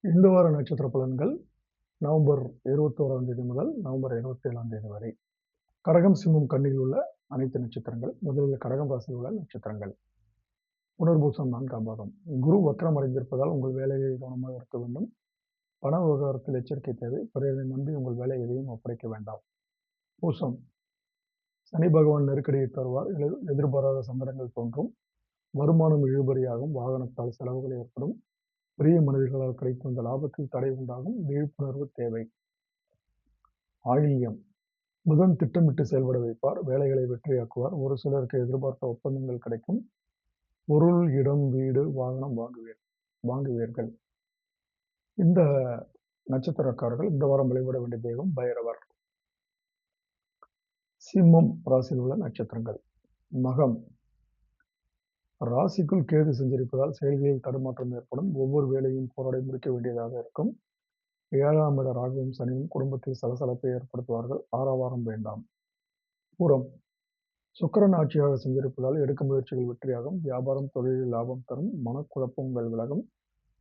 இந்த வார நட்சத்திர பலன்கள் நவம்பர் 21ஆம் தேதி முதல் நவம்பர் 27ஆம் தேதி வரை. கடகம், சிம்மம், கன்னியில் உள்ள அனைத்து நட்சத்திரங்கள். முதலில் கடகம் ராசியில் உள்ள நட்சத்திரங்கள். புனர்பூசம் 4ஆம் பாதம். குரு வக்ரம் அடைந்திருப்பதால் உங்கள் வேலைகளில் கவனமாக இருக்க வேண்டும். பண விவகாரத்தில் எச்சரிக்கை தேவை. பிறரை நம்பி உங்கள் வேலை எதையும் ஒப்படைக்க வேண்டாம். பூசம், சனி பகவான் நெருக்கடியை தருவார். எதிர்பாராத சங்கடங்கள் தோன்றும். வருமானம் இழுபறியாகும். வாகனத்தால் செலவுகள் ஏற்படும். பெரிய மனிதர்களால் கிடைத்து வந்த லாபத்தில் தடை உண்டாகும். விழிப்புணர்வு தேவை. ஆயில்யம், புதன் திட்டமிட்டு செயல்பட வைப்பார். வேலைகளை வெற்றியாக்குவார். ஒரு சிலருக்கு எதிர்பார்த்த ஒப்பந்தங்கள் கிடைக்கும். பொருள், இடம், வீடு, வாகனம் வாங்குவீர்கள். இந்த நட்சத்திரக்காரர்கள் இந்த வாரம் வழிபட வேண்டிய தெய்வம் பைரவர். சிம்மம் ராசியில் உள்ள நட்சத்திரங்கள். மகம், ராசிக்குள் கேது சஞ்சரிப்பதால் செயல்களில் தடுமாற்றம் ஏற்படும். ஒவ்வொரு வேலையும் போராடி முடிக்க வேண்டியதாக இருக்கும். 7ஆம் இட ராகுவும் சனியும் குடும்பத்தில் சலசலப்பை ஏற்படுத்துவார்கள். ஆரவாரம் வேண்டாம். பூரம், சுக்கிரன் ஆட்சியாக சஞ்சரிப்பதால் எடுக்கும் முயற்சிகள் வெற்றியாகும். வியாபாரம், தொழிலில் லாபம் தரும். மனக்குழப்பங்கள் விலகும்.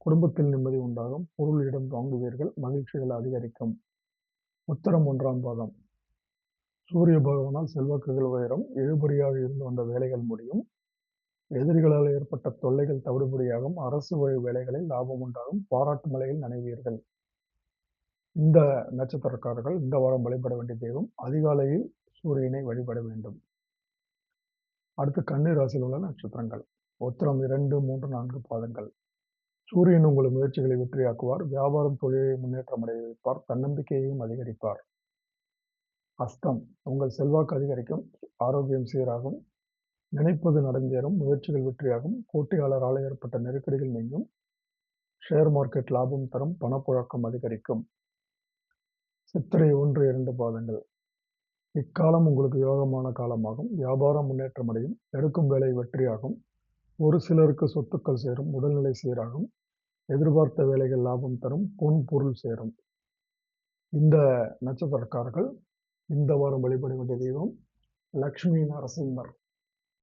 குடும்பத்தில் நிம்மதி உண்டாகும். பொருள், இடம் வாங்குவீர்கள். மகிழ்ச்சிகள் அதிகரிக்கும். உத்தரம் 1ஆம் பாதம். சூரிய பகவானால் செல்வாக்குகள் உயரும். இழுபறியாக இருந்து வந்த வேலைகள் முடியும். எதிரிகளால் ஏற்பட்ட தொல்லைகள் தவிடுபடியாகும். அரசு வழி வேலைகளில் லாபம் உண்டாகும். பாராட்டு மலையில் நனைவீர்கள். இந்த நட்சத்திரக்காரர்கள் இந்த வாரம் வழிபட வேண்டிய தெய்வம் அதிகாலையில் சூரியனை வழிபட வேண்டும். அடுத்து கன்னி ராசியில் உள்ள நட்சத்திரங்கள். உத்திரம் 2, 3, 4 பாதங்கள். சூரியன் உங்கள் முயற்சிகளை வெற்றியாக்குவார். வியாபாரம், தொழிலை முன்னேற்றம் அடைய வைப்பார். தன்னம்பிக்கையையும் அதிகரிப்பார். அஸ்தம், உங்கள் செல்வாக்கு அதிகரிக்கும். ஆரோக்கியம் சீராகும். நினைப்பது நடந்தேறும். முயற்சிகள் வெற்றியாகும். போட்டியாளரால் ஏற்பட்ட நெருக்கடிகள் நீங்கும். ஷேர் மார்க்கெட் லாபம் தரும். பணப்புழக்கம் அதிகரிக்கும். சித்திரை 1, 2 பாதங்கள். இக்காலம் உங்களுக்கு யோகமான காலமாகும். வியாபாரம் முன்னேற்றம் அடையும். எடுக்கும் வேலை வெற்றியாகும். ஒரு சிலருக்கு சொத்துக்கள் சேரும். உடல்நிலை சீராகும். எதிர்பார்த்த வேலைகள் லாபம் தரும். பொன் பொருள் சேரும். இந்த நட்சத்திரக்காரர்கள் இந்த வாரம் வழிபட வேண்டிய தெய்வம் லக்ஷ்மி நரசிம்மர்.